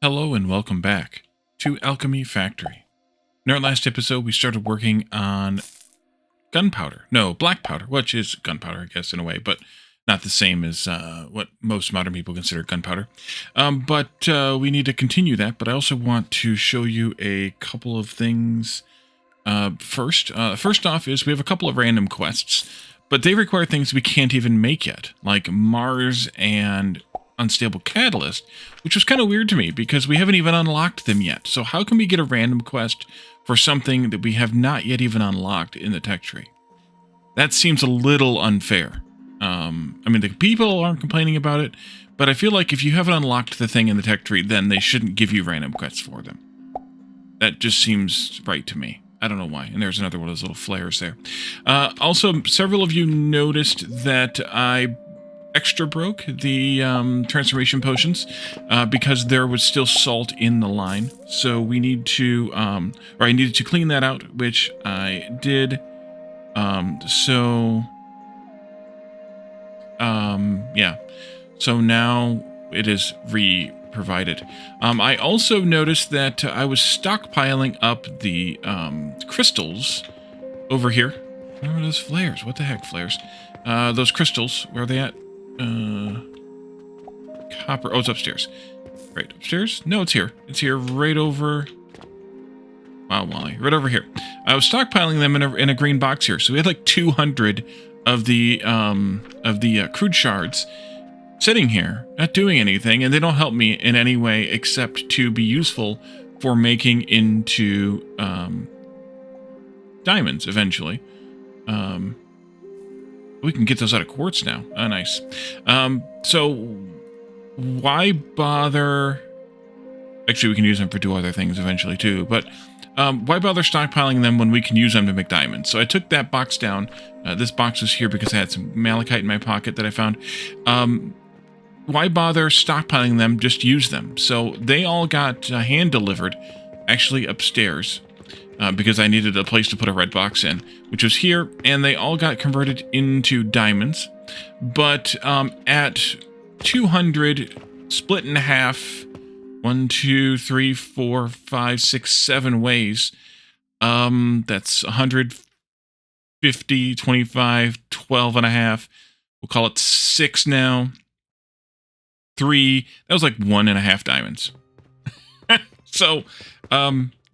Hello and welcome back to Alchemy Factory. In our last episode, we started working on gunpowder. No, black powder, which is gunpowder, I guess, in a way, but not the same as what most modern people consider gunpowder. But we need to continue that, but I also want to show you a couple of things first. First off is we have a couple of random quests, but they require things we can't even make yet, like Mars and Unstable Catalyst, which was kind of weird to me because we haven't even unlocked them yet. So how can we get a random quest for something that we have not yet even unlocked in the tech tree? That seems a little unfair. I mean, the people aren't complaining about it, but I feel like if you haven't unlocked the thing in the tech tree, then they shouldn't give you random quests for them. That just seems right to me. I don't know why. And there's another one of those little flares there. Also, several of you noticed that I extra broke the transformation potions because there was still salt in the line. So we need to, or I needed to clean that out, which I did. Yeah. So now it is re-provided. I also noticed that I was stockpiling up the crystals over here. Where are those flares? What the heck, flares? Those crystals, where are they at? Copper. Oh, it's upstairs. Right, upstairs? No, it's here. It's here, right over. Wow, Wally, right over here. I was stockpiling them in a green box here, so we had like 200 of the crude shards sitting here, not doing anything, and they don't help me in any way except to be useful for making into diamonds eventually. We can get those out of quartz now. Oh, nice. So why bother? Actually, we can use them for two other things eventually too, but why bother stockpiling them when we can use them to make diamonds? So I took that box down. This box was here because I had some malachite in my pocket that I found. Why bother stockpiling them? Just use them. So they all got hand-delivered, actually upstairs. Because I needed a place to put a red box in, which was here, and they all got converted into diamonds. But at 200 split in half, 1, 2, 3, 4, 5, 6, 7 ways, that's 150, 25, 12 and a half. We'll call it 6 now. 3, that was like 1.5 diamonds. So,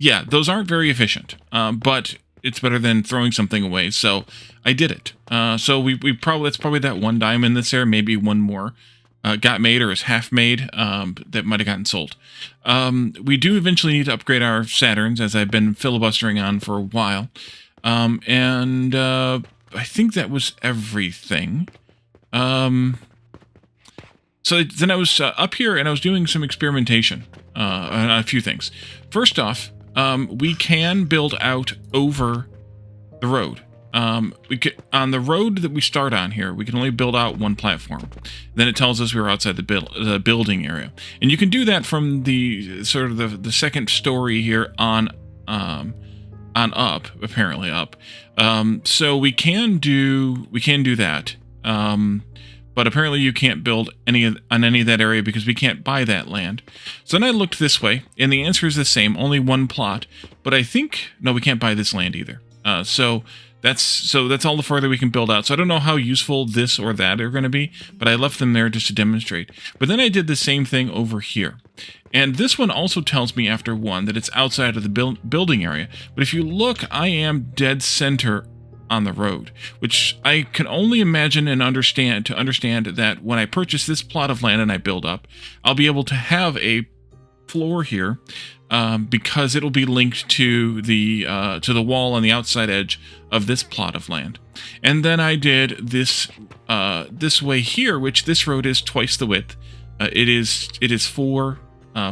yeah, those aren't very efficient, but it's better than throwing something away, so I did it. So that's probably that 1 diamond that's there, maybe one more got made or is half made that might have gotten sold. We do eventually need to upgrade our Saturns, as I've been filibustering on for a while, and I think that was everything. So then I was up here and I was doing some experimentation on a few things. First off, we can build out over the road. On the road that we start on here, we can only build out 1 platform. Then it tells us we're outside the building area, and you can do that from the sort of the second story here on up, apparently up. So we can do that. But apparently you can't build on any of that area because we can't buy that land. So then I looked this way, and the answer is the same, only 1 plot. But I think, no, we can't buy this land either. So that's all the further we can build out. So I don't know how useful this or that are going to be, but I left them there just to demonstrate. But then I did the same thing over here. And this one also tells me after 1 that it's outside of the building area. But if you look, I am dead center on the road, which I can only imagine and understand that when I purchase this plot of land and I build up, I'll be able to have a floor here because it'll be linked to the wall on the outside edge of this plot of land. And then I did this this way here, which this road is twice the width. It is 4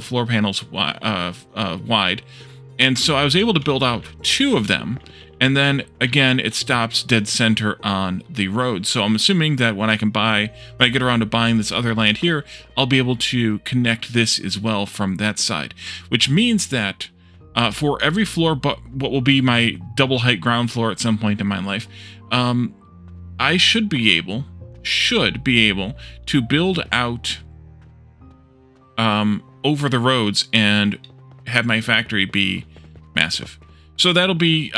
floor panels wide, and so I was able to build out 2 of them. And then, again, it stops dead center on the road. So I'm assuming that when I get around to buying this other land here, I'll be able to connect this as well from that side. Which means that for every floor but what will be my double height ground floor at some point in my life, I should be able to build out over the roads and have my factory be massive. So that'll be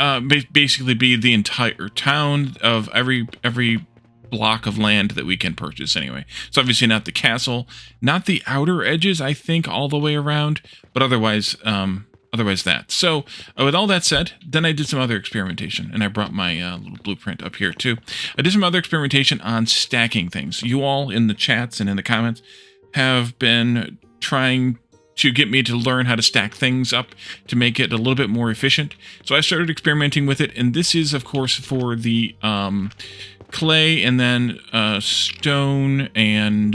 basically be the entire town of every block of land that we can purchase anyway. So obviously not the castle, not the outer edges, I think, all the way around, but otherwise that. So with all that said, then I did some other experimentation, and I brought my little blueprint up here too. I did some other experimentation on stacking things. You all in the chats and in the comments have been trying to get me to learn how to stack things up to make it a little bit more efficient. So I started experimenting with it, and this is, of course, for the clay and then stone and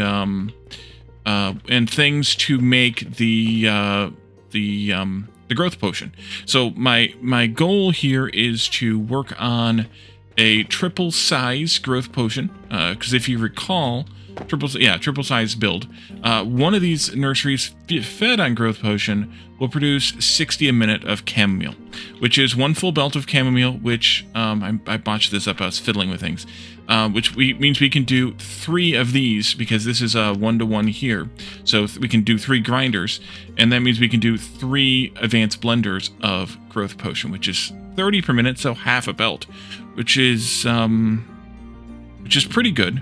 things to make the growth potion. So my goal here is to work on a triple size growth potion, because if you recall, triple size build. One of these nurseries fed on growth potion will produce 60 a minute of chamomile, which is 1 full belt of chamomile, which I botched this up. I was fiddling with things, which means we can do 3 of these, because this is a 1-to-1 here. So we can do 3 grinders, and that means we can do 3 advanced blenders of growth potion, which is 30 per minute, so half a belt, which is pretty good.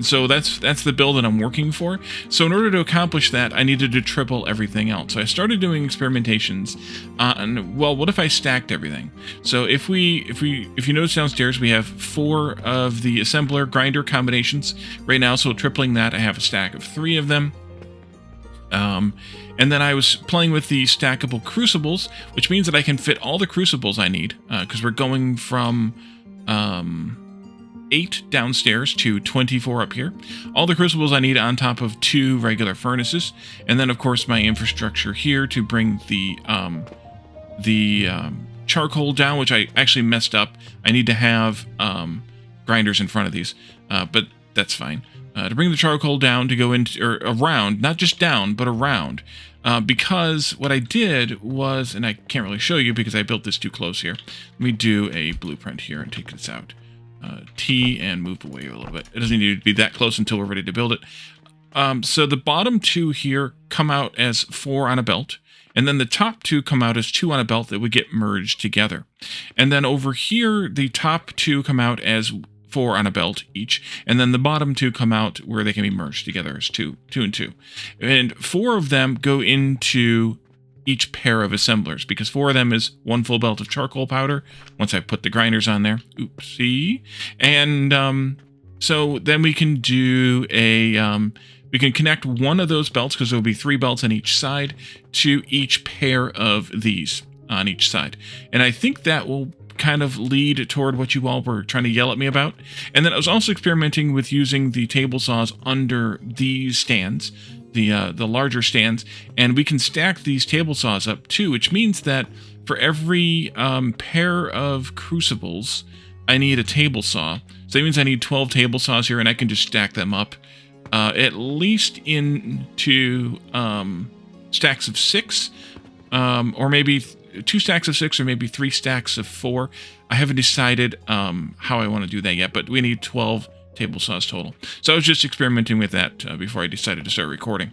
So that's the build that I'm working for. So in order to accomplish that, I needed to triple everything else. So I started doing experimentations on, well, what if I stacked everything? So if you notice downstairs, we have 4 of the assembler grinder combinations right now. So tripling that, I have a stack of 3 of them. And then I was playing with the stackable crucibles, which means that I can fit all the crucibles I need, because we're going from 8 downstairs to 24 up here. All the crucibles I need on top of 2 regular furnaces, and then of course my infrastructure here to bring the charcoal down, which I actually messed up. I need to have grinders in front of these, but that's fine. To bring the charcoal down to go into, or around, not just down, but around. Because what I did was, and I can't really show you because I built this too close here. Let me do a blueprint here and take this out. T and move away a little bit. It doesn't need to be that close until we're ready to build it. So the bottom 2 here come out as 4 on a belt. And then the top 2 come out as 2 on a belt that would get merged together. And then over here, the top 2 come out as 4 on a belt each, and then the bottom 2 come out where they can be merged together as 2 and 2. And 4 of them go into each pair of assemblers, because 4 of them is 1 full belt of charcoal powder, once I put the grinders on there. Oopsie. And so then we can do a... we can connect one of those belts, because there will be 3 belts on each side, to each pair of these on each side. And I think that will kind of lead toward what you all were trying to yell at me about. And then I was also experimenting with using the table saws under these stands, the larger stands, and we can stack these table saws up too, which means that for every pair of crucibles, I need a table saw. So that means I need 12 table saws here, and I can just stack them up at least into stacks of 6, or maybe 2 stacks of 6, or maybe 3 stacks of 4. I haven't decided how I want to do that yet, but we need 12 table saws total. So I was just experimenting with that before I decided to start recording.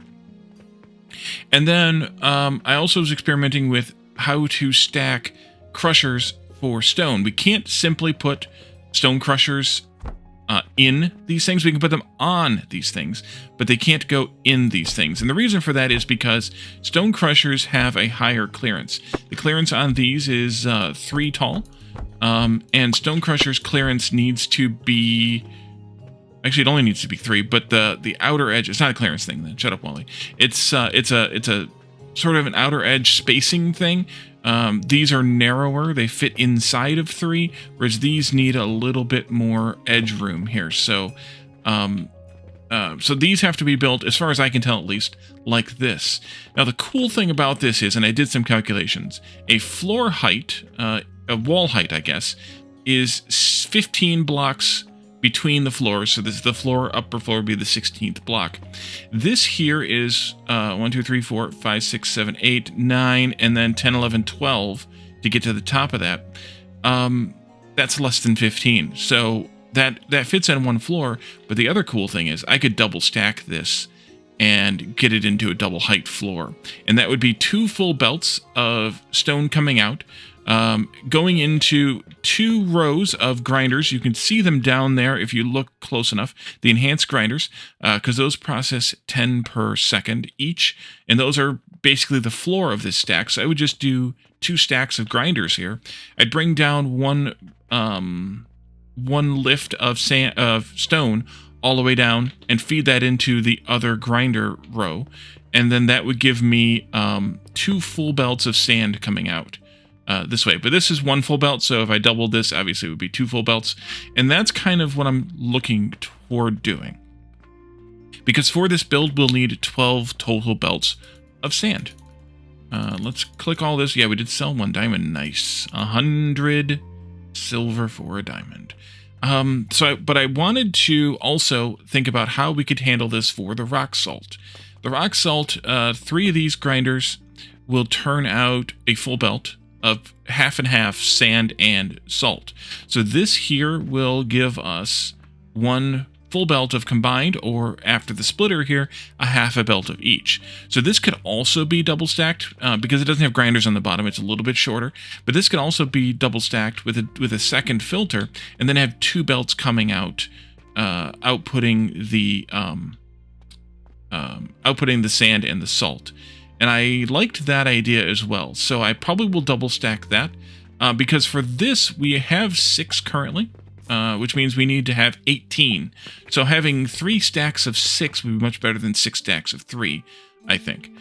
And then I also was experimenting with how to stack crushers for stone. We can't simply put stone crushers in these things. We can put them on these things, but they can't go in these things. And the reason for that is because stone crushers have a higher clearance. The clearance on these is 3 tall, and stone crushers clearance needs to be... Actually, it only needs to be 3, but the outer edge... It's not a clearance thing, then. Shut up, Wally. It's a sort of an outer edge spacing thing. These are narrower, they fit inside of 3, whereas these need a little bit more edge room here. So so these have to be built, as far as I can tell at least, like this. Now the cool thing about this is, and I did some calculations, a floor height, a wall height I guess, is 15 blocks between the floors. So this is the floor, upper floor would be the 16th block. This here is 1, 2, 3, 4, 5, 6, 7, 8, 9, and then 10, 11, 12 to get to the top of that. That's less than 15. So that fits on 1 floor. But the other cool thing is I could double stack this and get it into a double height floor. And that would be 2 full belts of stone coming out, going into 2 rows of grinders. You can see them down there if you look close enough, the enhanced grinders, because those process 10 per second each, and those are basically the floor of this stack. So I would just do 2 stacks of grinders here. I'd bring down one lift of stone all the way down and feed that into the other grinder row, and then that would give me 2 full belts of sand coming out this way. But this is 1 full belt, so if I doubled this, obviously it would be 2 full belts, and that's kind of what I'm looking toward doing. Because for this build, we'll need 12 total belts of sand. Let's click all this. Yeah, we did sell 1 diamond. Nice. 100 silver for a diamond. But I wanted to also think about how we could handle this for the rock salt. The rock salt, 3 of these grinders will turn out a full belt of half and half sand and salt. So this here will give us 1 full belt of combined, or after the splitter here, a half a belt of each. So this could also be double stacked because it doesn't have grinders on the bottom. It's a little bit shorter, but this could also be double stacked with a second filter, and then have 2 belts coming out, outputting the sand and the salt. And I liked that idea as well. So I probably will double stack that because for this we have 6 currently. Which means we need to have 18. So having 3 stacks of 6 would be much better than 6 stacks of 3, I think.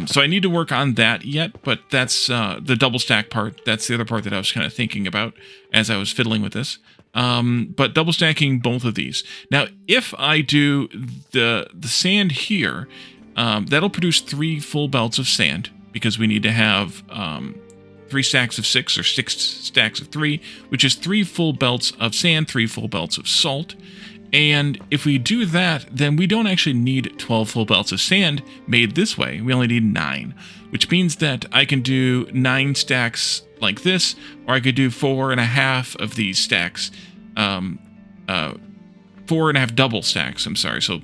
So I need to work on that yet, but that's the double stack part. That's the other part that I was kind of thinking about as I was fiddling with this. But double stacking both of these. Now, if I do the sand here, that'll produce 3 full belts of sand, because we need to have 3 stacks of 6 or 6 stacks of 3, which is 3 full belts of sand, 3 full belts of salt. And if we do that, then we don't actually need 12 full belts of sand made this way. We only need 9, which means that I can do 9 stacks like this, or I could do 4.5 of these stacks, 4.5 double stacks, I'm sorry. So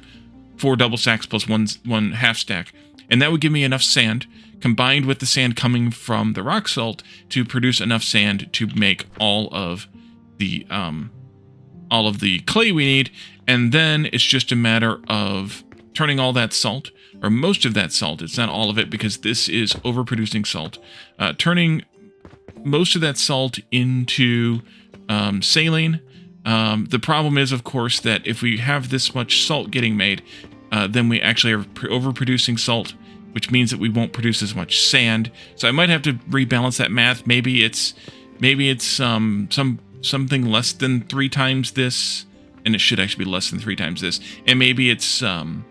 4 double stacks plus one half stack. And that would give me enough sand, combined with the sand coming from the rock salt, to produce enough sand to make all of the clay we need. And then it's just a matter of turning all that salt, or most of that salt, it's not all of it because this is overproducing salt, turning most of that salt into saline. The problem is, of course, that if we have this much salt getting made, then we actually are overproducing salt, which means that we won't produce as much sand. So I might have to rebalance that math. Maybe it's something less than 3 times this, and it should actually be less than 3 times this. And maybe it's 5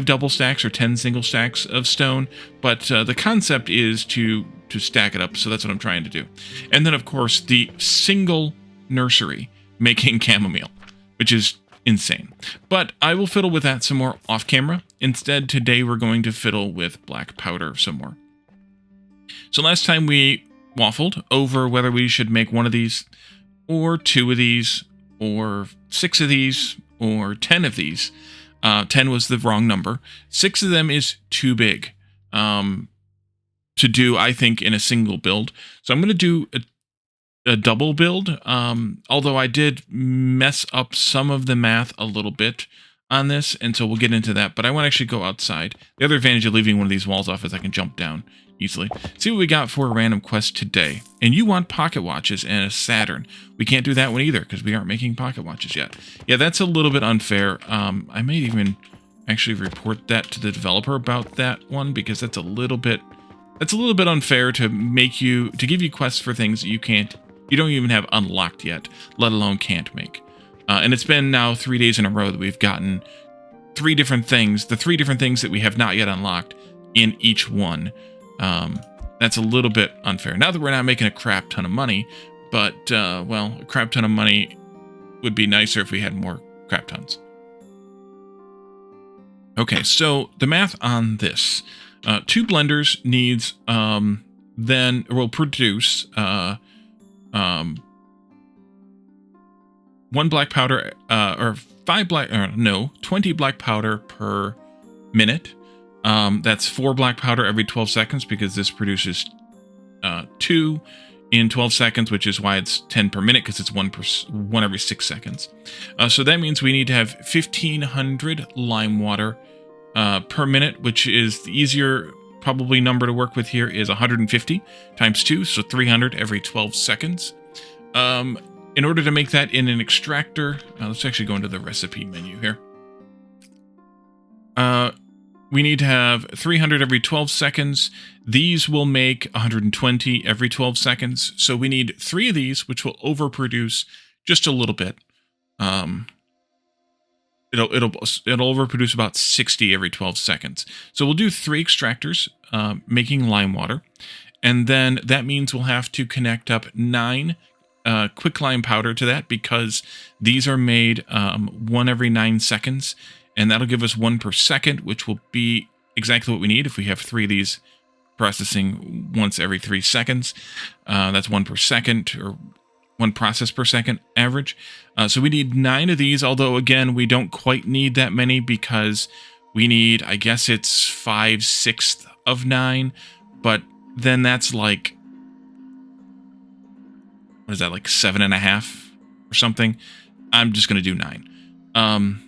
double stacks or 10 single stacks of stone. But the concept is to stack it up. So that's what I'm trying to do. And then, of course, the single nursery making chamomile, which is insane. But I will fiddle with that some more off camera. Instead, today we're going to fiddle with black powder some more. So last time we waffled over whether we should make 1 of these, or 2 of these, or 6 of these, or 10 of these. 10 was the wrong number. 6 of them is too big to do, I think, in a single build. So I'm going to do a double build, although I did mess up some of the math a little bit on this, and so we'll get into that. But I want to actually go outside. The other advantage of leaving one of these walls off is I can jump down easily. See what we got for a random quest today. And you want pocket watches and a Saturn. We can't do that one either because we aren't making pocket watches yet. Yeah, that's a little bit unfair. I may even actually report that to the developer about that one, because that's a little bit unfair to give you quests for things that you don't even have unlocked yet, let alone can't make. And it's been now 3 days in a row that we've gotten 3 different things, the 3 different things that we have not yet unlocked in each one. That's a little bit unfair. Now that we're not making a crap ton of money, but, well, a crap ton of money would be nicer if we had more crap tons. Okay, so the math on this. 2 blenders needs, will produce, 1 black powder, or 20 black powder per minute. That's 4 black powder every 12 seconds because this produces 2 in 12 seconds, which is why it's 10 per minute, because it's 1 every 6 seconds. So that means we need to have 1,500 lime water per minute, which is the easier probably number to work with here is 150 times 2, so 300 every 12 seconds. In order to make that in an extractor, let's actually go into the recipe menu here. We need to have 300 every 12 seconds. These will make 120 every 12 seconds. So we need 3 of these, which will overproduce just a little bit. It'll overproduce about 60 every 12 seconds. So we'll do 3 extractors, making lime water. And then that means we'll have to connect up 9 quicklime powder to that, because these are made 1 every 9 seconds. And that'll give us 1 per second, which will be exactly what we need if we have 3 of these processing once every 3 seconds. That's 1 per second, or 1 process per second average. So we need 9 of these, although again, we don't quite need that many because we need, I guess it's 5/6 of 9, but then that's like, what is that, like 7.5 or something? I'm just going to do 9.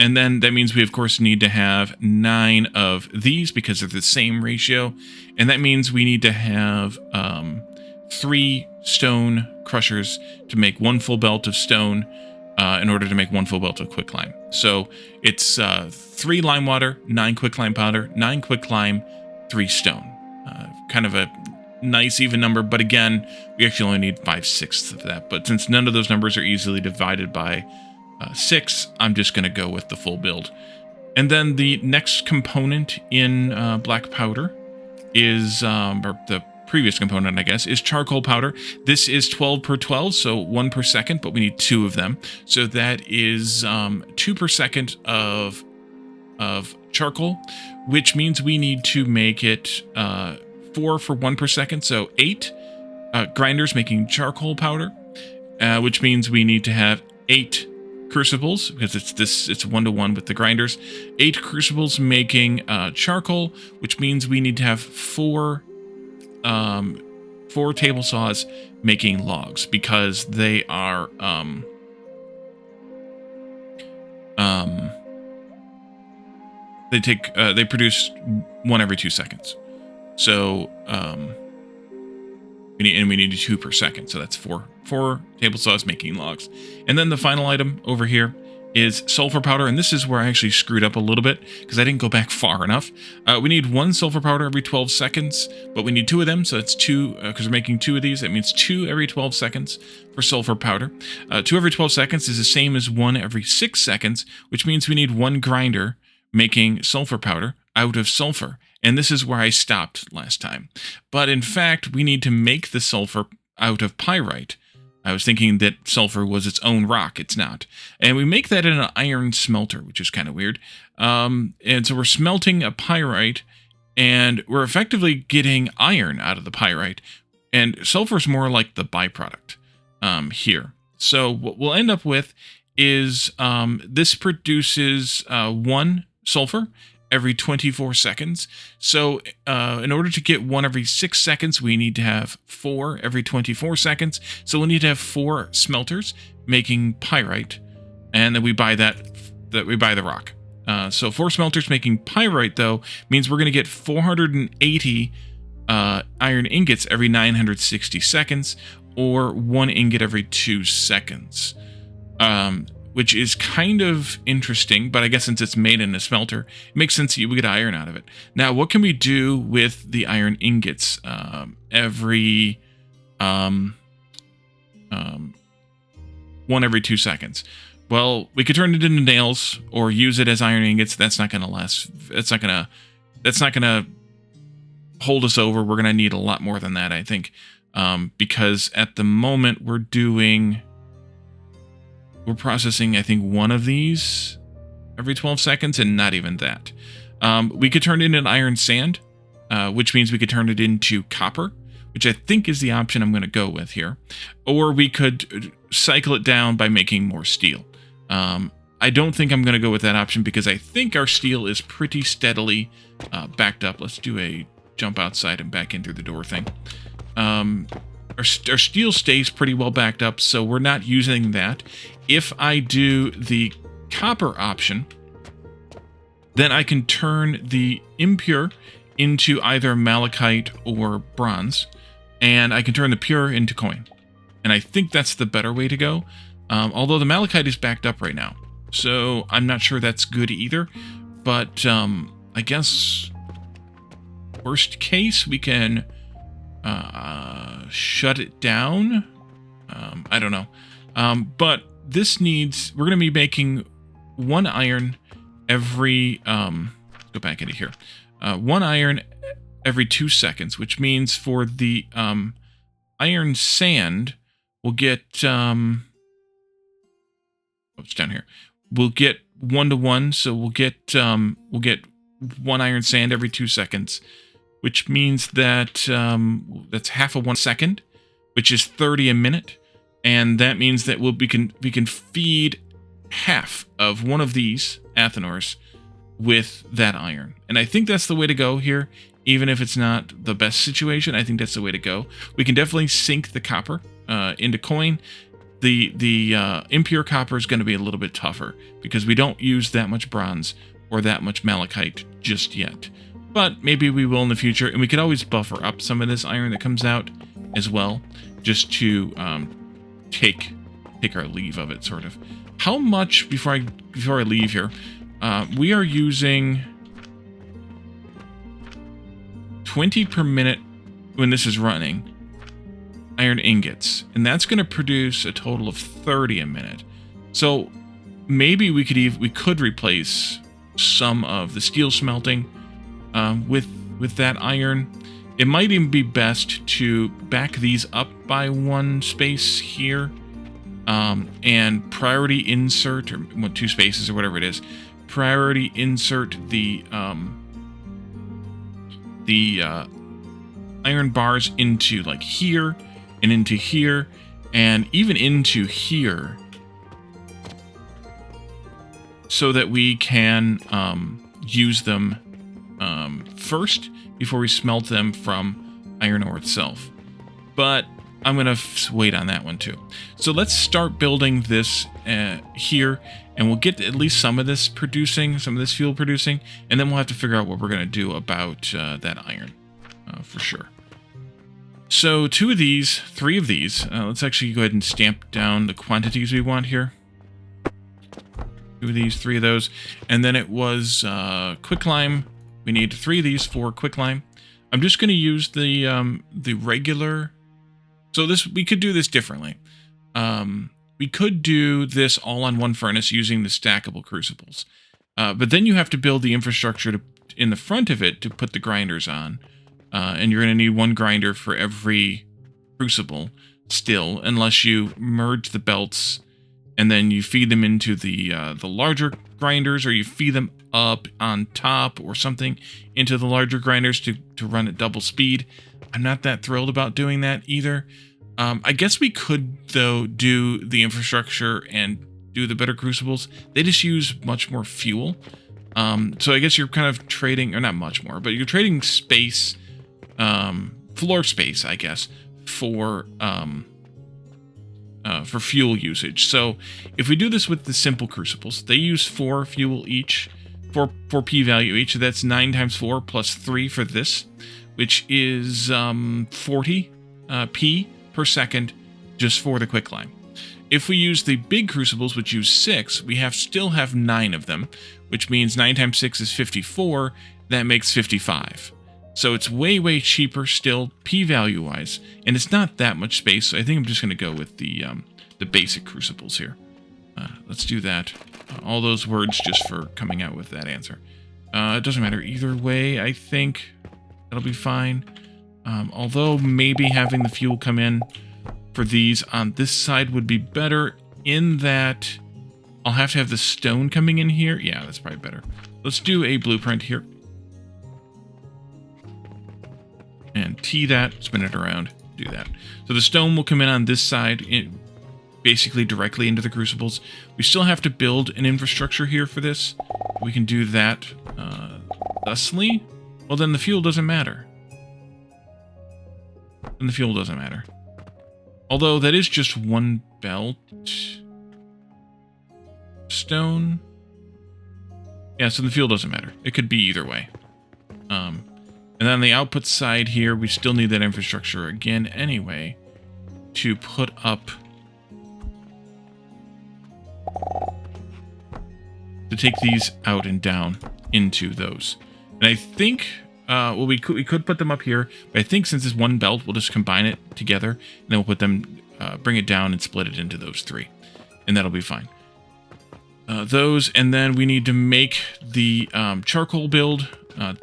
And then that means we, of course, need to have 9 of these because they're the same ratio. And that means we need to have 3 stone crushers to make 1 full belt of stone in order to make 1 full belt of quicklime. So it's 3 lime water, 9 quicklime powder, 9 quicklime, 3 stone. Kind of a nice even number, but again, we actually only need 5/6 of that. But since none of those numbers are easily divided by 6, I'm just going to go with the full build. And then the next component in black powder is, or the previous component, I guess, is charcoal powder. This is 12 per 12, so 1 per second, but we need 2 of them. So that is 2 per second of charcoal, which means we need to make it 4 for 1 per second, so 8 grinders making charcoal powder, which means we need to have 8 crucibles, because it's 1-to-1 with the grinders. 8 crucibles making charcoal, which means we need to have 4 table saws making logs, because they are they produce 1 every 2 seconds. So we need 2 per second, so that's 4 table saws making logs. And then the final item over here is sulfur powder, and this is where I actually screwed up a little bit because I didn't go back far enough. We need 1 sulfur powder every 12 seconds, but we need 2 of them, so that's 2, because we're making 2 of these. That means 2 every 12 seconds for sulfur powder. 2 every 12 seconds is the same as 1 every 6 seconds, which means we need 1 grinder making sulfur powder out of sulfur. And this is where I stopped last time. But in fact, we need to make the sulfur out of pyrite. I was thinking that sulfur was its own rock. It's not. And we make that in an iron smelter, which is kind of weird. And so we're smelting a pyrite, and we're effectively getting iron out of the pyrite. And sulfur is more like the byproduct here. So what we'll end up with is this produces 1 sulfur every 24 seconds. So in order to get 1 every 6 seconds, we need to have 4 every 24 seconds. So we'll need to have 4 smelters making pyrite, and then we buy we buy the rock. So 4 smelters making pyrite, though, means we're going to get 480 iron ingots every 960 seconds, or 1 ingot every 2 seconds. Which is kind of interesting, but I guess since it's made in a smelter, it makes sense that you would get iron out of it. Now, what can we do with the iron ingots every 1 every 2 seconds? Well, we could turn it into nails or use it as iron ingots. That's not going to last. That's not going to hold us over. We're going to need a lot more than that, I think, because at the moment we're processing, I think, 1 of these every 12 seconds, and not even that. We could turn it into iron sand, which means we could turn it into copper, which I think is the option I'm going to go with here. Or we could cycle it down by making more steel. I don't think I'm going to go with that option because I think our steel is pretty steadily backed up. Let's do a jump outside and back in through the door thing. Our steel stays pretty well backed up, so we're not using that. If I do the copper option, then I can turn the impure into either malachite or bronze, and I can turn the pure into coin. And I think that's the better way to go, although the malachite is backed up right now, so I'm not sure that's good either. But I guess worst case, we can shut it down. I don't know. But this needs, we're going to be making 1 iron every, let's go back into here. 1 iron every 2 seconds, which means for the iron sand, we'll get, oh, it's down here. We'll get 1 to 1, so we'll get 1 iron sand every 2 seconds, which means that that's half of 1 second, which is 30 a minute, and that means that we can feed half of one of these Athenors with that iron. And I think that's the way to go here, even if it's not the best situation. I think that's the way to go. We can definitely sink the copper into coin. The impure copper is going to be a little bit tougher because we don't use that much bronze or that much malachite just yet. But maybe we will in the future, and we could always buffer up some of this iron that comes out as well, just to take our leave of it, sort of. How much, before I leave here, we are using 20 per minute when this is running, iron ingots, and that's going to produce a total of 30 a minute. So maybe we could replace some of the steel smelting with that iron. It might even be best to back these up by 1 space here, and priority insert, or 2 spaces or whatever it is, priority insert the iron bars into like here and into here and even into here, so that we can use them first before we smelt them from iron ore itself. But I'm going to wait on that one too. So let's start building this here, and we'll get at least some of this fuel producing, and then we'll have to figure out what we're going to do about that iron for sure. So 3 of these, let's actually go ahead and stamp down the quantities we want here. 2 of these, 3 of those, and then it was quicklime. We need 3 of these for quicklime. I'm just going to use the regular. So we could do this differently. We could do this all on 1 furnace using the stackable crucibles. But then you have to build the infrastructure in the front of it to put the grinders on. And you're going to need 1 grinder for every crucible still, unless you merge the belts and then you feed them into the larger grinders, or you feed them up on top or something into the larger grinders to run at double speed. I'm not that thrilled about doing that either. I guess we could, though, do the infrastructure and do the better crucibles. They just use much more fuel. So I guess you're kind of trading, or not much more, but you're trading space, floor space, I guess, for fuel usage. So if we do this with the simple crucibles, they use 4 fuel each, 4 P value each. So that's 9 times 4 plus 3 for this, which is 40 P per second just for the quicklime. If we use the big crucibles, which use 6, we still have 9 of them, which means 9 times 6 is 54. That makes 55. So it's way, way cheaper still, p-value wise, and it's not that much space. So I think I'm just going to go with the basic crucibles here. Let's do that. All those words just for coming out with that answer. It doesn't matter either way. I think that'll be fine. Although maybe having the fuel come in for these on this side would be better, in that I'll have to have the stone coming in here. Yeah, that's probably better. Let's do a blueprint here. And T that, spin it around, do that. So the stone will come in on this side, basically directly into the crucibles. We still have to build an infrastructure here for this. We can do that thusly. Well, then the fuel doesn't matter. Then the fuel doesn't matter. Although that is just one belt. Stone. Yeah, so the fuel doesn't matter. It could be either way. And then on the output side here, we still need that infrastructure again anyway to put up, to take these out and down into those. And I think, well, we could put them up here, but I think since it's one belt, we'll just combine it together, and then we'll put them, bring it down and split it into those three, and that'll be fine. Those, and then we need to make the charcoal build.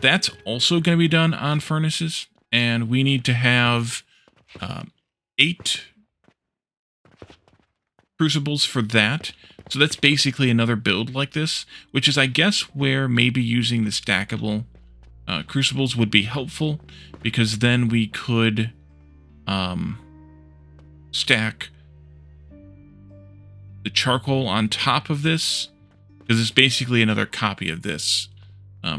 That's also going to be done on furnaces, and we need to have 8 crucibles for that. So that's basically another build like this, which is, I guess, where maybe using the stackable crucibles would be helpful, because then we could stack the charcoal on top of this, because it's basically another copy of this.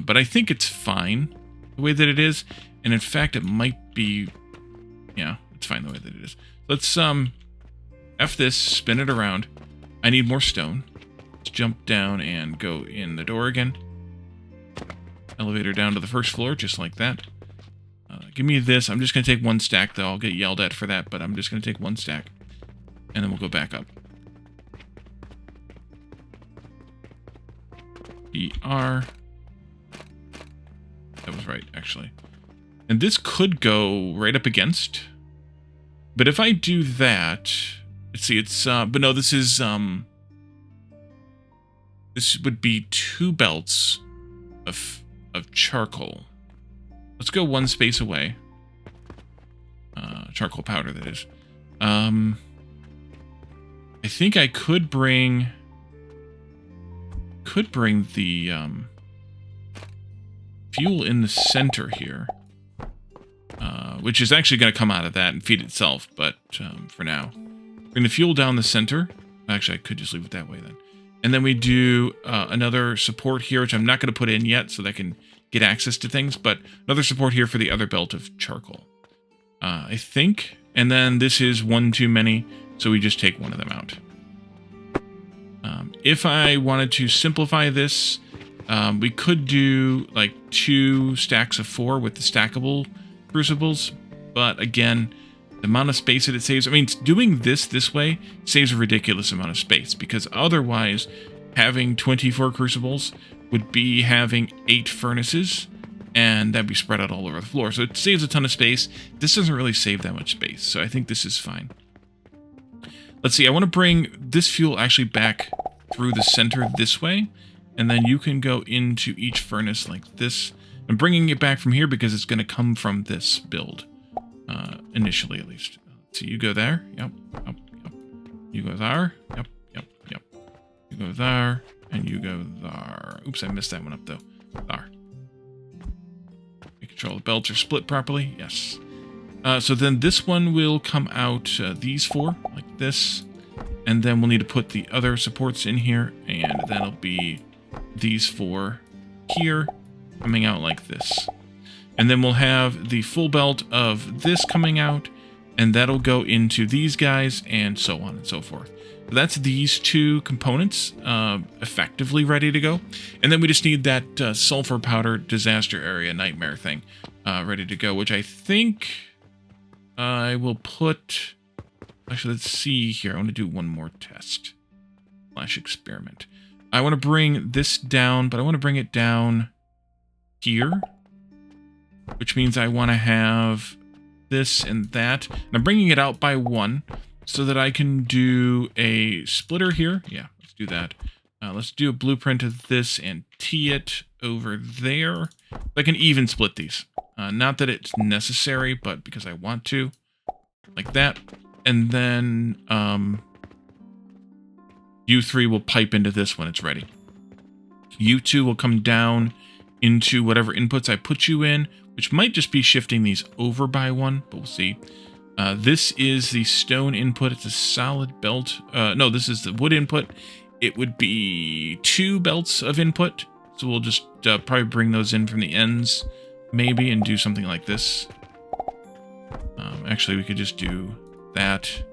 But I think it's fine the way that it is, and in fact, it might be, yeah, it's fine the way that it is. Let's F this, spin it around. I need more stone. Let's jump down and go in the door again. Elevator down to the first floor, just like that. Give me this. I'm just going to take 1 stack, though. I'll get yelled at for that, but I'm just going to take 1 stack. And then we'll go back up. ER. That was right, actually. And this could go right up against. But if I do that... Let's see, it's... but no, this is... this would be 2 belts of charcoal. Let's go 1 space away. Charcoal powder, that is. I think I could bring... the... fuel in the center here, which is actually going to come out of that and feed itself, but for now. Bring the fuel down the center. Actually, I could just leave it that way then. And then we do another support here, which I'm not going to put in yet so that I can get access to things, but another support here for the other belt of charcoal. I think. And then this is 1 too many, so we just take 1 of them out. If I wanted to simplify this, we could do like 2 stacks of 4 with the stackable crucibles, but again, the amount of space that it saves, I mean, doing this way saves a ridiculous amount of space, because otherwise having 24 crucibles would be having 8 furnaces, and that'd be spread out all over the floor. So it saves a ton of space. This doesn't really save that much space, so I think this is fine. Let's see, I want to bring this fuel actually back through the center this way, and then you can go into each furnace like this. I'm bringing it back from here because it's going to come from this build, initially at least. So you go there. Yep. You go there. Yep. You go there, and you go there. Oops, I missed that one up though. There. Making sure all the belts are split properly. Yes. So then this one will come out these 4 like this, and then we'll need to put the other supports in here, and that'll be these 4 here coming out like this. And then we'll have the full belt of this coming out, and that'll go into these guys, and so on and so forth. So that's these 2 components effectively ready to go. And then we just need that sulfur powder disaster area nightmare thing ready to go, which I think I will put... Actually, let's see here. I want to do one more test / experiment. I want to bring this down, but I want to bring it down here, which means I want to have this and that. And I'm bringing it out by 1 so that I can do a splitter here. Yeah, let's do that. Let's do a blueprint of this and tee it over there. I can even split these. Not that it's necessary, but because I want to. Like that. And then U3 will pipe into this when it's ready. U2 will come down into whatever inputs I put you in, which might just be shifting these over by one, but we'll see. This is the stone input. It's a solid belt. No, this is the wood input. It would be 2 belts of input. So we'll just probably bring those in from the ends, maybe, and do something like this. Actually, we could just do that.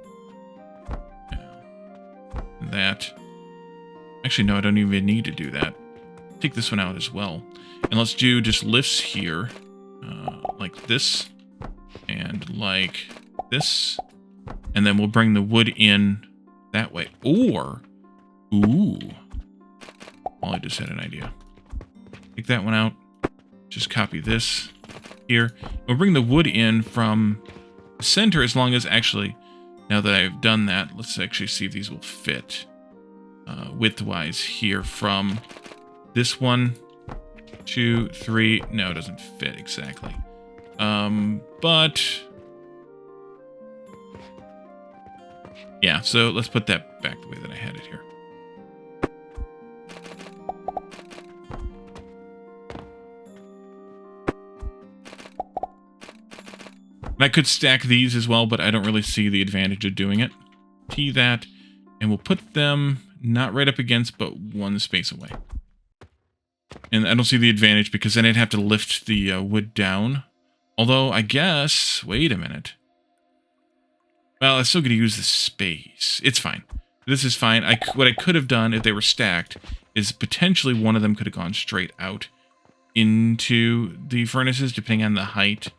That. Actually, no, I don't even need to do that. Take this one out as well. And let's do just lifts here. Like this. And like this. And then we'll bring the wood in that way. Or, ooh. Well, I just had an idea. Take that one out. Just copy this here. We'll bring the wood in from the center as long as actually, now that I've done that, let's actually see if these will fit width-wise here from this one, 2, 3. No, it doesn't fit exactly. But yeah, so let's put that back the way that I had it here. And I could stack these as well, but I don't really see the advantage of doing it. T that, and we'll put them not right up against, but 1 space away. And I don't see the advantage because then I'd have to lift the wood down. Although, I guess, wait a minute. Well, I'm still going to use the space. It's fine. This is fine. What I could have done if they were stacked is potentially one of them could have gone straight out into the furnaces, depending on the height.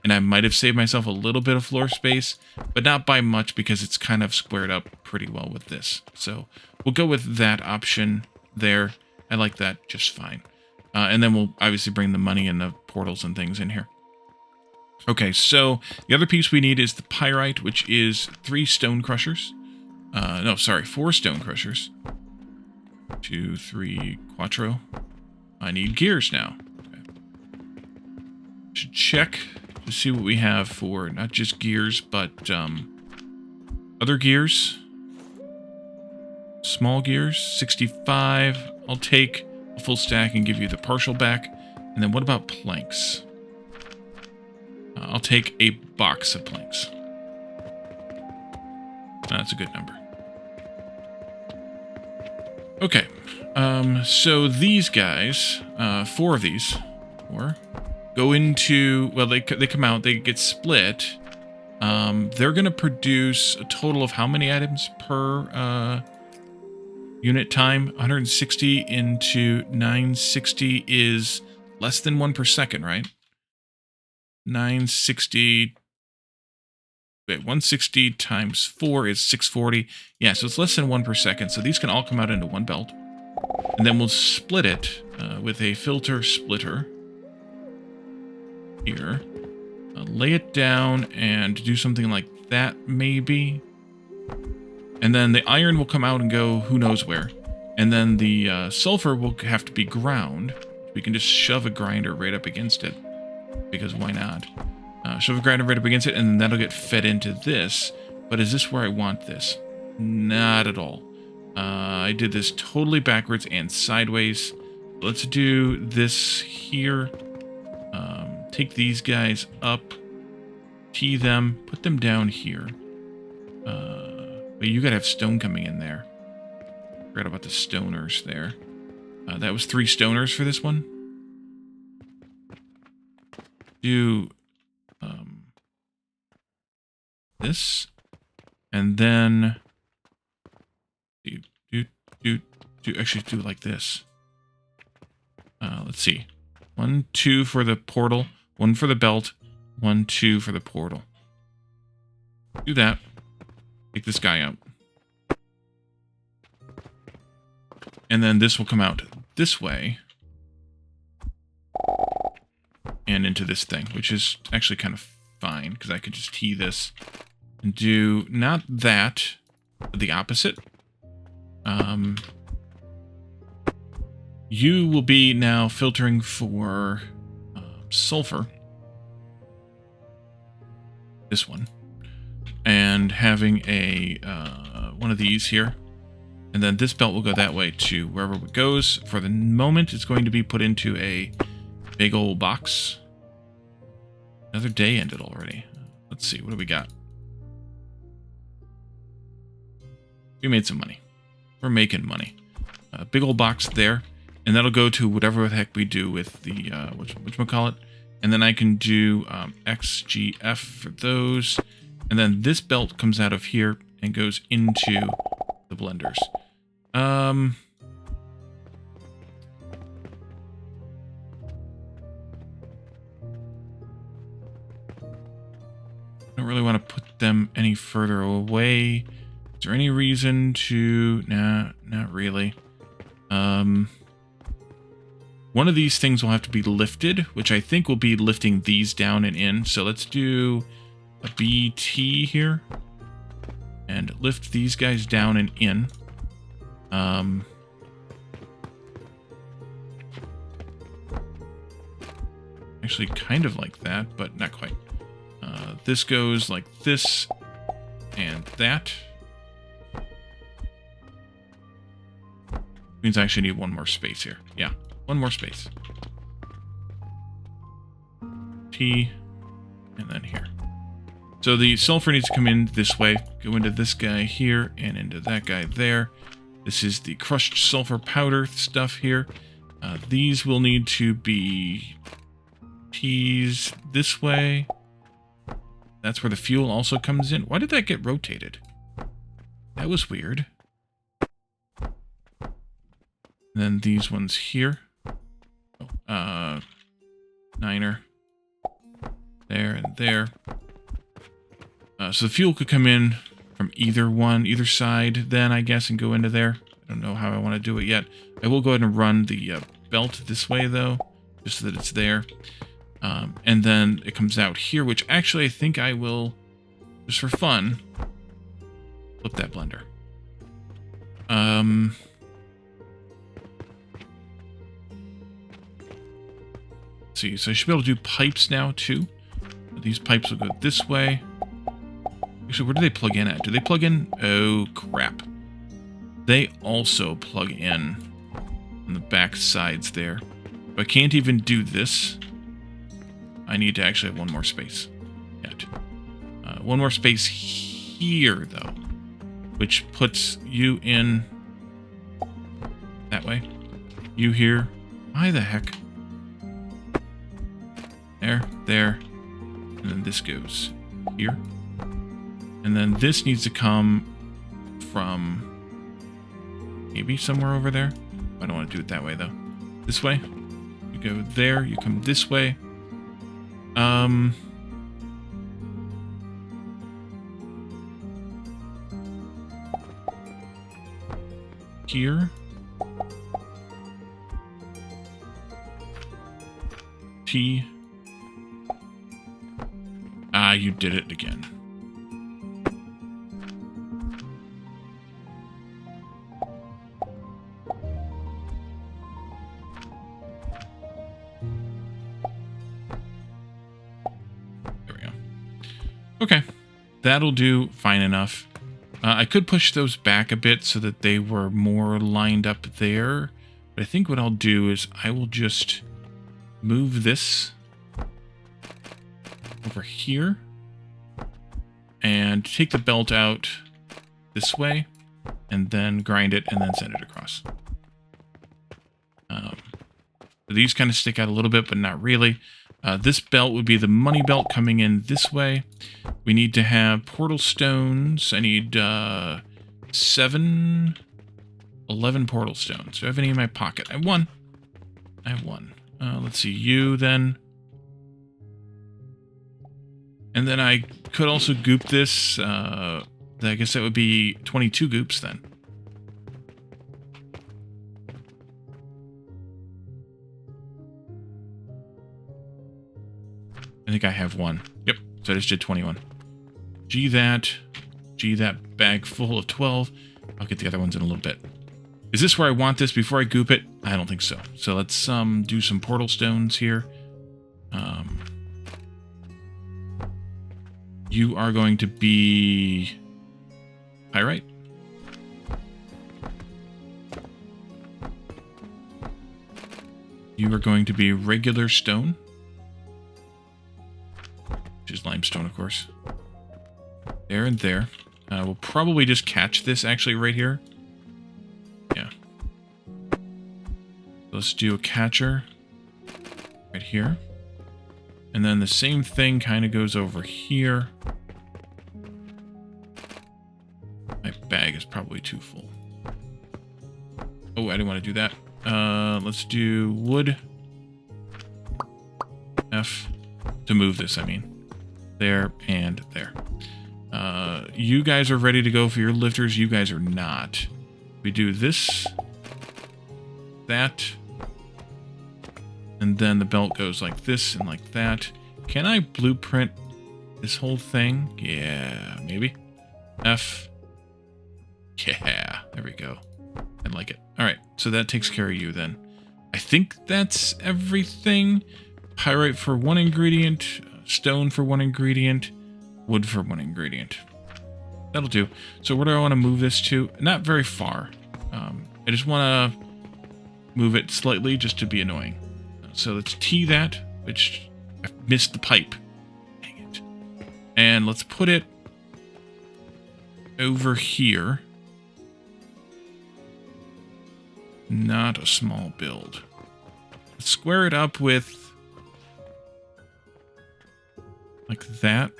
And I might have saved myself a little bit of floor space, but not by much because it's kind of squared up pretty well with this. So we'll go with that option there. I like that just fine. And then we'll obviously bring the money and the portals and things in here. Okay, so the other piece we need is the pyrite, which is 3 stone crushers. No, sorry, 4 stone crushers. 2, 3, quattro. I need gears now. Okay. Should check to see what we have for not just gears, but other gears. Small gears, 65. I'll take a full stack and give you the partial back. And then what about planks? I'll take a box of planks. That's a good number. Okay. So these guys, 4 of these, 4, go into, well, they come out, they get split. They're going to produce a total of how many items per unit time? 160 into 960 is less than 1 per second, right? 960, wait, 160 times 4 is 640. Yeah, so it's less than 1 per second. So these can all come out into 1 belt. And then we'll split it with a filter splitter here. Lay it down and do something like that, maybe. And then the iron will come out and go who knows where. And then the sulfur will have to be ground. We can just shove a grinder right up against it. Because why not? Shove a grinder right up against it, and then that'll get fed into this. But is this where I want this? Not at all. I did this totally backwards and sideways. Let's do this here. Take these guys up. Tee them. Put them down here. But you gotta have stone coming in there. Forgot about the stoners there. That was 3 stoners for this one. Do this, and then actually do it like this. Let's see, 1, 2 for the portal, 1 for the belt, 1, 2 for the portal. Do that. Take this guy out, and then this will come out this way. And into this thing, which is actually kind of fine, because I could just tee this and do not that, but the opposite. You will be now filtering for sulfur. This one. And having a one of these here. And then this belt will go that way to wherever it goes. For the moment, it's going to be put into a big old box. Another day ended already. Let's see, what do we got? We made some money. We're making money. A big old box there, and that'll go to whatever the heck we do with the, whatchamacallit. And then I can do XGF for those. And then this belt comes out of here and goes into the blenders. I don't really want to put them any further away. Is there any reason to... Nah, not really. One of these things will have to be lifted, which I think will be lifting these down and in. So let's do a BT here. And lift these guys down and in. Actually, kind of like that, but not quite. This goes like this and that. Means I actually need one more space here. Yeah, one more space. T, and then here. So the sulfur needs to come in this way, go into this guy here, and into that guy there. This is the crushed sulfur powder stuff here. These will need to be T's this way. That's where the fuel also comes in. Why did that get rotated? That was weird. And then these ones here. Oh, niner. There and there. So the fuel could come in from either side then, I guess, and go into there. I don't know how I want to do it yet. I will go ahead and run the belt this way, though, just so that it's there. And then it comes out here, which actually I think I will, just for fun, flip that blender. Let's see, so I should be able to do pipes now, too. These pipes will go this way. Actually, where do they plug in at? Do they plug in? Oh, crap. They also plug in on the back sides there. But I can't even do this. I need to actually have one more space yet. One more space here, though, which puts you in that way. You here. Why the heck? There. And then this goes here. And then this needs to come from maybe somewhere over there. I don't want to do it that way, though. This way. You go there. You come this way. Here. T. Ah, you did it again. There we go. Okay. That'll do fine enough. I could push those back a bit so that they were more lined up there. But I think what I'll do is I will just move this over here and take the belt out this way and then grind it and then send it across. So these kind of stick out a little bit, but not really. This belt would be the money belt coming in this way. We need to have portal stones. I need 11 portal stones. Do I have any in my pocket? I have one. Let's see, you then. And then I could also goop this. I guess that would be 22 goops then. I think I have one. Yep, so I just did 21. G that bag full of 12. I'll get the other ones in a little bit. Is this where I want this before I goop it? I don't think so. So let's do some portal stones here. You are going to be pyrite. You are going to be regular stone. which is limestone, of course. There and there. We'll probably just catch this actually right here. Yeah. Let's do a catcher right here. And then the same thing kind of goes over here. My bag is probably too full. Oh, I didn't want to do that. Let's do wood. F. To move this, I mean. There and there. You guys are ready to go for your lifters. You guys are not. We do this. That. And then the belt goes like this and like that. Can I blueprint this whole thing? Yeah, maybe. F. Yeah, there we go. I like it. All right, so that takes care of you then. I think that's everything. Pyrite for 1 ingredient, stone for 1 ingredient, wood for 1 ingredient. That'll do. So where do I want to move this to? Not very far. I just want to move it slightly just to be annoying. So let's T that, which I missed the pipe. Dang it. And let's put it over here. Not a small build. Let's square it up with like that.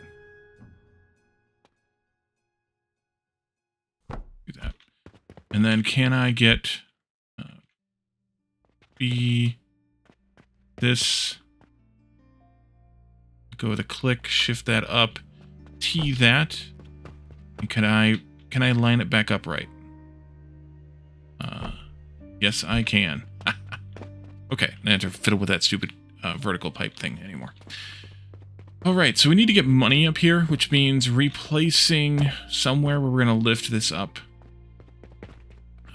Do that. And then can I get B this, go with a click, shift that up, T that, and can I line it back up right? Yes, I can. Okay, I have to fiddle with that stupid vertical pipe thing anymore. All right, so we need to get money up here, which means replacing somewhere where we're going to lift this up.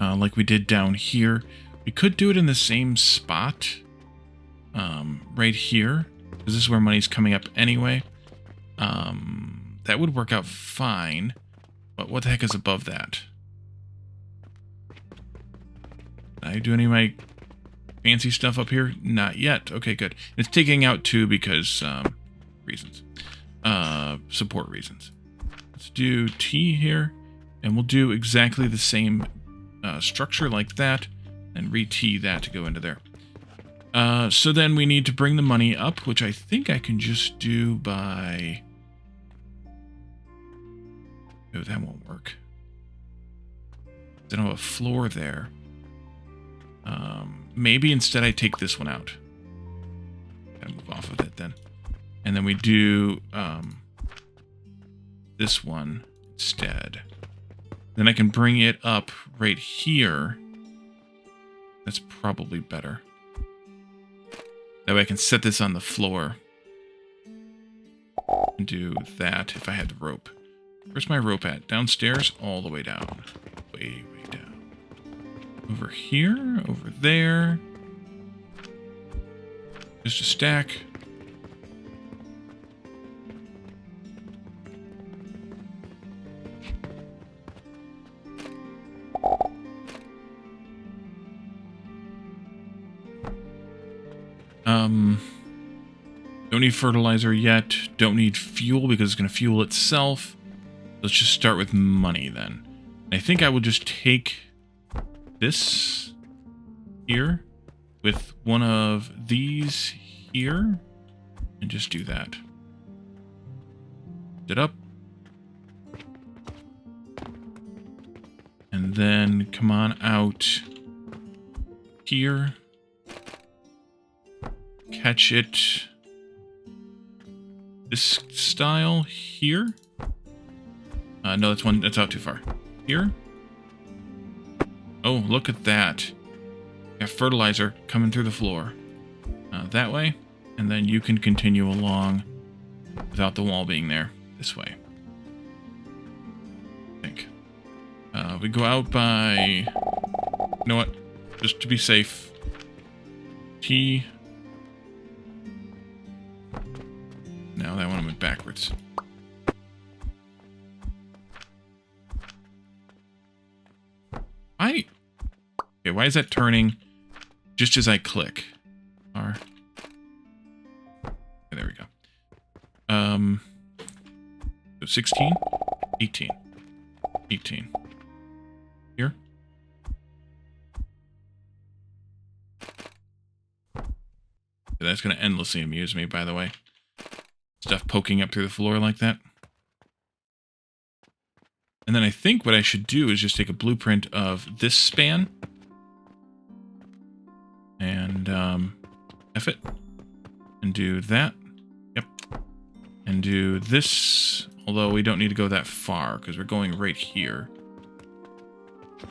Like we did down here. We could do it in the same spot. Right here. Because this is where money's coming up anyway. That would work out fine. But what the heck is above that? Did I do any of my fancy stuff up here? Not yet. Okay, good. It's taking out 2 because reasons. Support reasons. Let's do T here. And we'll do exactly the same structure like that. And re-T that to go into there. So then we need to bring the money up, which I think I can just do by... Oh, that won't work. I don't have a floor there. Maybe instead I take this one out. Gotta move off of it then. And then we do this one instead. Then I can bring it up right here. That's probably better. That way I can set this on the floor. And do that if I had the rope. Where's my rope at? Downstairs? All the way down. Way down. Over here, over there. Just a stack. Don't need fertilizer yet. Don't need fuel because it's going to fuel itself. Let's just start with money then. I think I will just take this here with one of these here and just do that. It up. And then come on out here. Catch it this style here. No, that's out too far. Here. Oh, look at that. Got fertilizer coming through the floor. That way. And then you can continue along without the wall being there. This way. I think. We go out by... You know what? Just to be safe. T... No, that one went backwards. Okay, why is that turning just as I click? R. Okay, there we go. 16, 18, 18. Here. That's going to endlessly amuse me, by the way. Stuff poking up through the floor like that. And then I think what I should do is just take a blueprint of this span. And, F it. And do that. Yep. And do this. Although we don't need to go that far, because we're going right here. Of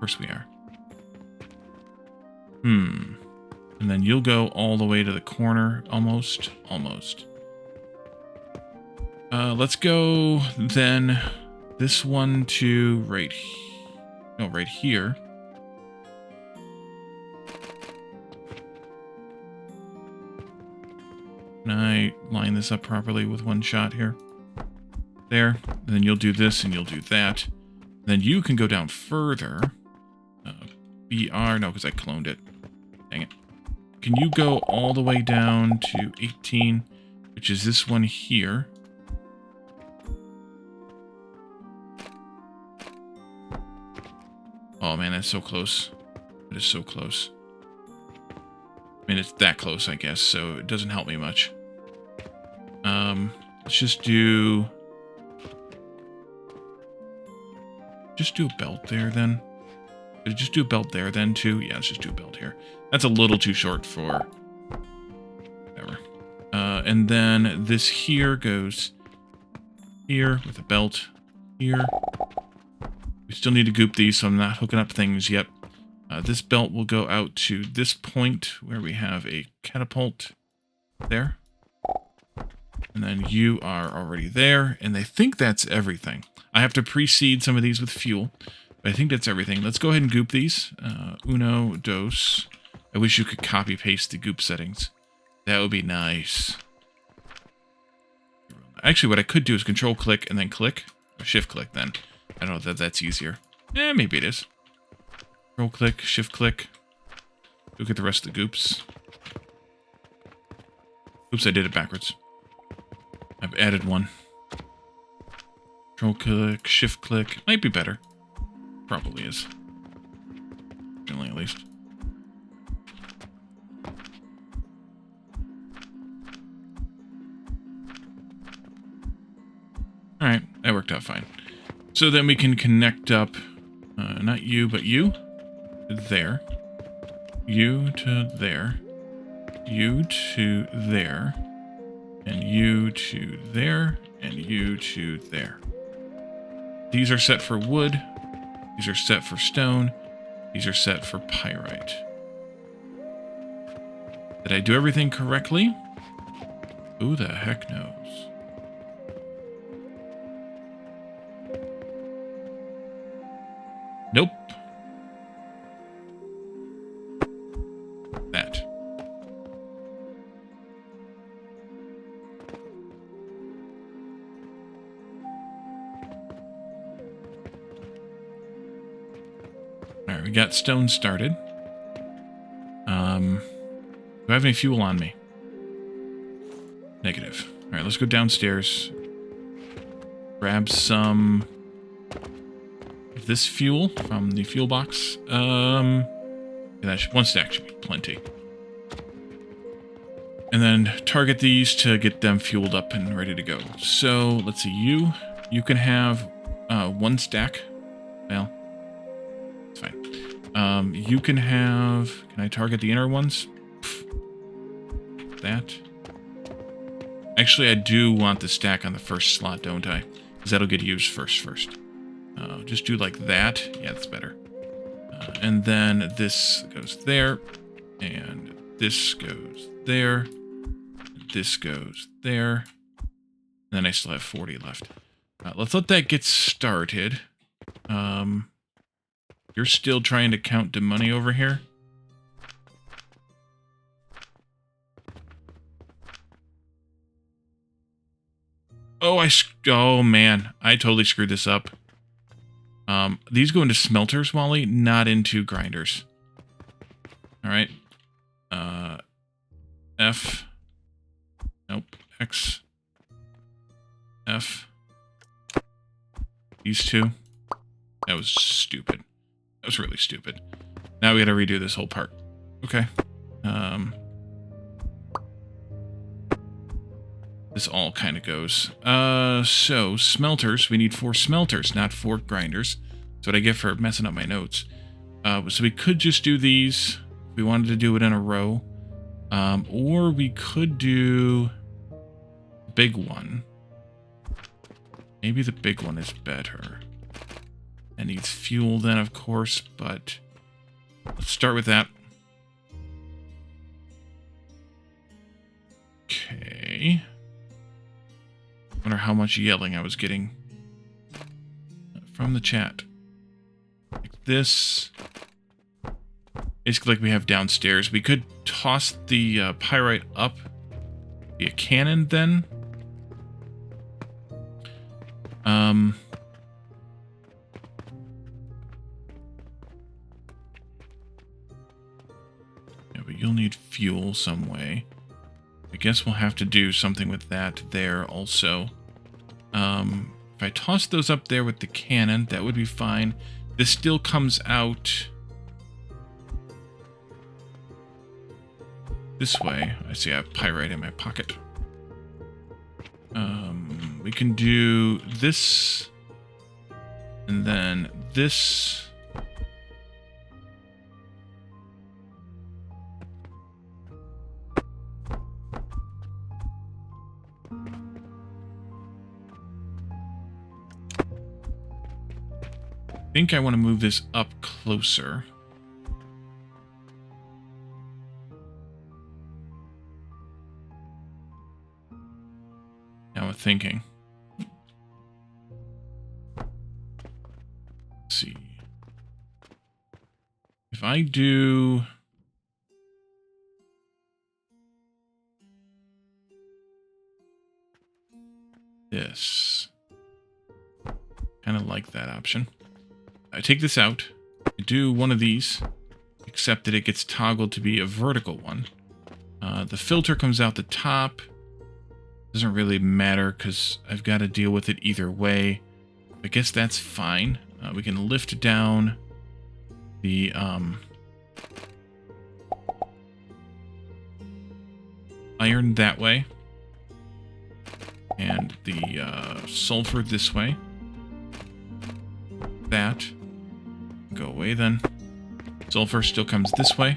course we are. And then you'll go all the way to the corner, almost. Almost. Let's go, then, this one to right here. Can I line this up properly with one shot here? There. And then you'll do this and you'll do that. Then you can go down further. BR, no, because I cloned it. Dang it. Can you go all the way down to 18, which is this one here? Oh man, that's so close. It is so close. I mean, it's that close, I guess, so it doesn't help me much. Let's just do a belt there, then. Just do a belt there, then, too. Yeah, let's just do a belt here. That's a little too short for whatever. And then this here goes here with a belt here. We still need to goop these, so I'm not hooking up things yet. This belt will go out to this point where we have a catapult there. And then you are already there, and I think that's everything. I have to precede some of these with fuel, but I think that's everything. Let's go ahead and goop these. Uno, dos. I wish you could copy-paste the goop settings. That would be nice. Actually, what I could do is control-click and then click. Or shift-click, then. I don't know if that's easier. Maybe it is. Control-click, shift-click. Look at the rest of the goops. Oops, I did it backwards. I've added one. Control-click, shift-click. Might be better. Probably is. Generally, at least. Alright, that worked out fine. So then we can connect up, not you, but you to there. You to there. You to there. And you to there. And you to there. These are set for wood. These are set for stone. These are set for pyrite. Did I do everything correctly? Who the heck knows? Nope. That. Alright, we got stone started. Do I have any fuel on me? Negative. Alright, let's go downstairs. Grab some of this fuel from the fuel box. Yeah, one stack should be plenty. And then target these to get them fueled up and ready to go. So, let's see, you can have one stack. Well, it's fine. You can have... Can I target the inner ones? That. Actually, I do want the stack on the first slot, don't I? Because that'll get used first. Just do like that. Yeah, that's better. And then this goes there. And this goes there. And this goes there. And then I still have 40 left. Let's let that get started. You're still trying to count the money over here? Oh man, I totally screwed this up. These go into smelters, Wally, not into grinders. Alright. F. Nope. X. These two. That was stupid. That was really stupid. Now we gotta redo this whole part. Okay. This all kind of goes. So, smelters. We need 4 smelters, not 4 grinders. That's what I get for messing up my notes. So we could just do these. If we wanted to do it in a row. Or we could do the big one. Maybe the big one is better. It needs fuel then, of course, but let's start with that. Okay. Wonder how much yelling I was getting from the chat. Like this. Basically like we have downstairs. We could toss the pyrite up via cannon then. Yeah, but you'll need fuel some way. I guess we'll have to do something with that there also. If I toss those up there with the cannon, that would be fine. This still comes out this way. I see I have pyrite in my pocket. We can do this, and then this. I think I want to move this up closer. Now I'm thinking. Let's see. If I do this, kind of like that option. I take this out, I do one of these, except that it gets toggled to be a vertical one. The filter comes out the top. Doesn't really matter because I've got to deal with it either way. I guess that's fine. We can lift down the iron that way, and the sulfur this way. That go away then. Sulfur still comes this way.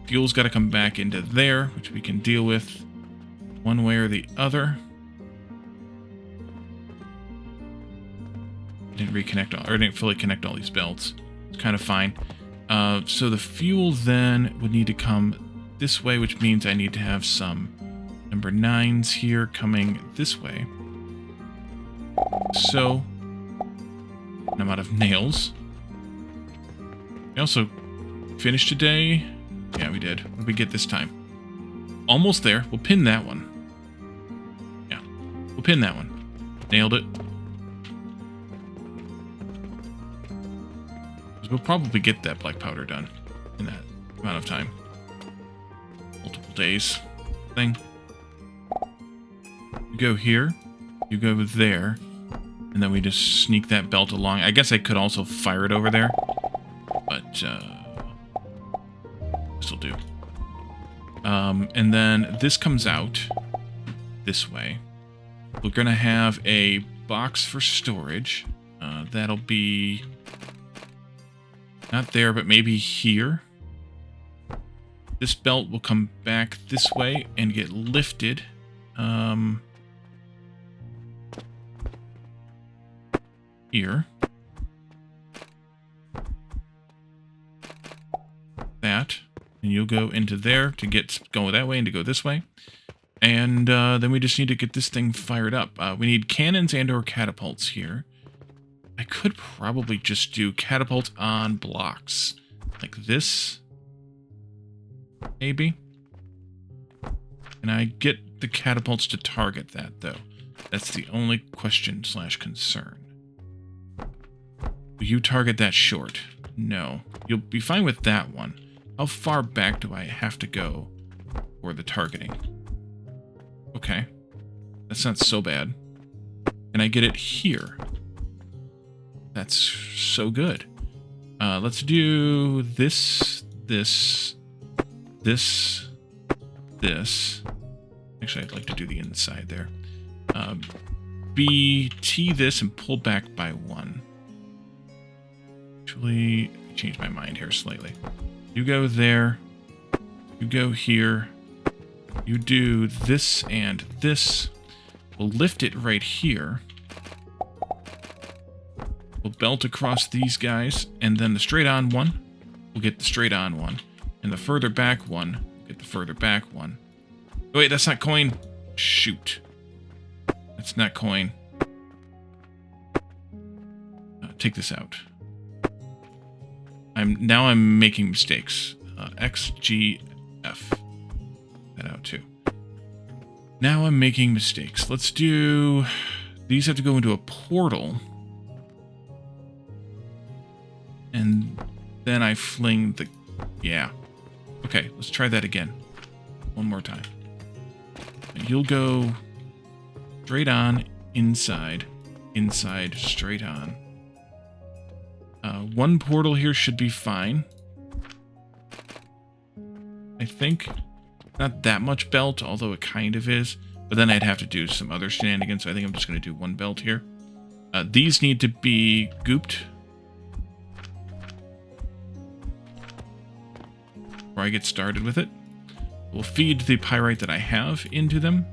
Fuel's got to come back into there, which we can deal with one way or the other. Didn't reconnect all, or didn't fully connect all these belts. It's kind of fine. So the fuel then would need to come this way, which means I need to have some number 9s here coming this way. So I'm out of nails. We also finished today. Yeah, we did. What did we get this time? Almost there. We'll pin that one. Yeah, we'll pin that one. Nailed it. We'll probably get that black powder done in that amount of time. Multiple days thing. You go here, you go there, and then we just sneak that belt along. I guess I could also fire it over there, but this will do. And then this comes out this way. We're going to have a box for storage. That'll be not there, but maybe here. This belt will come back this way and get lifted. Here. That. And you'll go into there to go that way and to go this way. And then we just need to get this thing fired up. We need cannons and or catapults here. I could probably just do catapult on blocks. Like this. Maybe. And I get the catapults to target that, though. That's the only question / concern. Will you target that short? No. You'll be fine with that one. How far back do I have to go for the targeting? Okay. That's not so bad. And I get it here. That's so good. Let's do this. Actually, I'd like to do the inside there. BT this and pull back by 1. Actually, I changed my mind here slightly. You go there. You go here. You do this and this. We'll lift it right here. We'll belt across these guys, and then the straight on one, we'll get the straight on one. And the further back one, we'll get the further back one. Oh, wait, that's not coin. Shoot. That's not coin. Take this out. Now I'm making mistakes. XGF. That out too. Now I'm making mistakes. Let's do... These have to go into a portal. And then I fling the... Yeah. Okay, let's try that again. One more time. You'll go straight on, inside, inside, straight on. One portal here should be fine. I think not that much belt, although it kind of is. But then I'd have to do some other shenanigans, so I think I'm just going to do one belt here. These need to be gooped. Before I get started with it. We'll feed the pyrite that I have into them.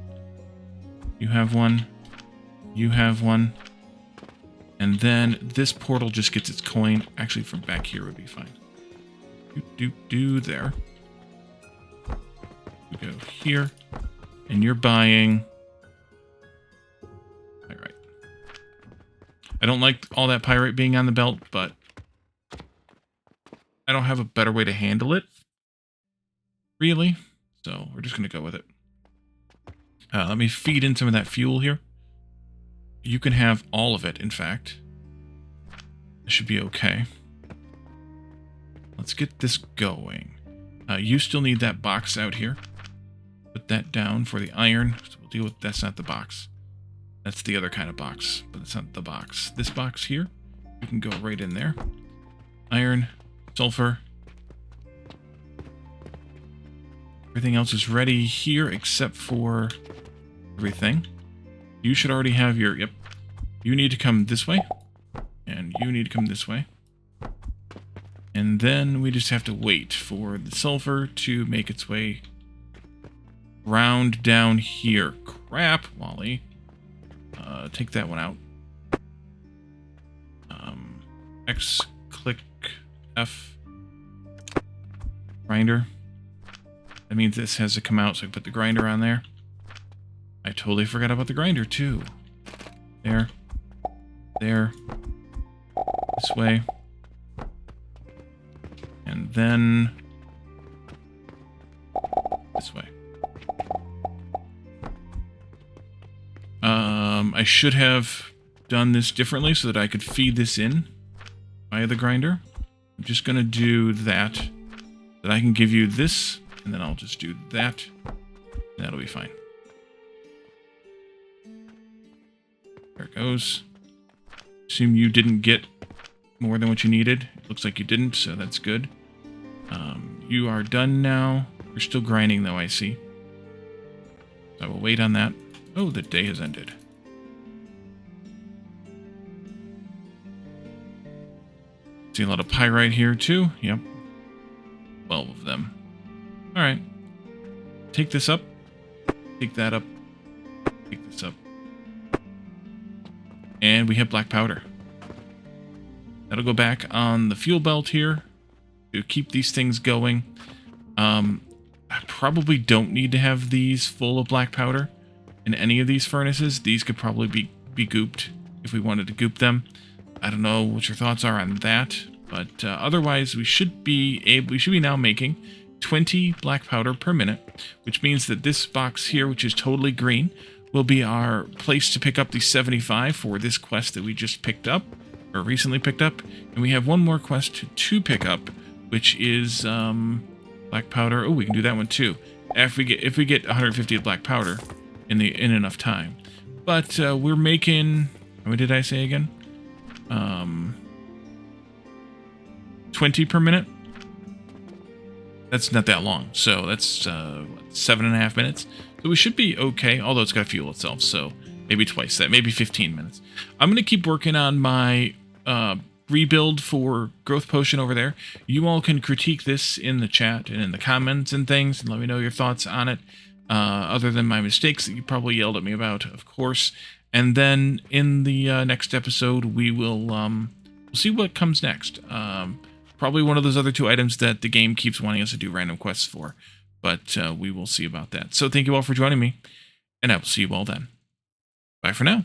You have one. You have one. And then this portal just gets its coin. Actually, from back here would be fine. Do there. We go here. And you're buying... Pyrite. I don't like all that pyrite being on the belt, but... I don't have a better way to handle it. Really? So we're just going to go with it. Let me feed in some of that fuel here. You can have all of it, in fact. This should be okay. Let's get this going. You still need that box out here. Put that down for the iron. So we'll deal with... That's not the box. That's the other kind of box, but it's not the box. This box here, you can go right in there. Iron, sulfur. Everything else is ready here except for everything. You should already have your... Yep. You need to come this way. And you need to come this way. And then we just have to wait for the sulfur to make its way round down here. Crap, Wally. Take that one out. X, click, F. Grinder. That means this has to come out, so I put the grinder on there. I totally forgot about the grinder, too. There. There. This way. And then... this way. I should have done this differently so that I could feed this in via the grinder. I'm just going to do that. That I can give you this, and then I'll just do that. And that'll be fine. There it goes. Assume you didn't get more than what you needed. It looks like you didn't, so that's good. You are done now. You're still grinding, though, I see. So I will wait on that. Oh, the day has ended. See a lot of pyrite here, too. Yep. 12 of them. Alright. Take this up. Take that up. Take this up. And we have black powder. That'll go back on the fuel belt here to keep these things going. I probably don't need to have these full of black powder in any of these furnaces. These could probably be gooped if we wanted to goop them. I don't know what your thoughts are on that, but otherwise we should be now making 20 black powder per minute, which means that this box here, which is totally green, will be our place to pick up the 75 for this quest that we just picked up, or recently picked up. And we have one more quest to pick up, which is black powder. Oh, we can do that one too. If we get 150 of black powder in enough time. But we're making... What did I say again? 20 per minute. That's not that long. So that's 7.5 minutes. So we should be okay, although it's got to fuel itself. So maybe twice that, maybe 15 minutes. I'm going to keep working on my rebuild for growth potion over there. You all can critique this in the chat and in the comments and things, and let me know your thoughts on it. Other than my mistakes that you probably yelled at me about, of course. And then in the next episode, we will we'll see what comes next. Probably one of those other 2 items that the game keeps wanting us to do random quests for. But we will see about that. So thank you all for joining me, and I will see you all then. Bye for now.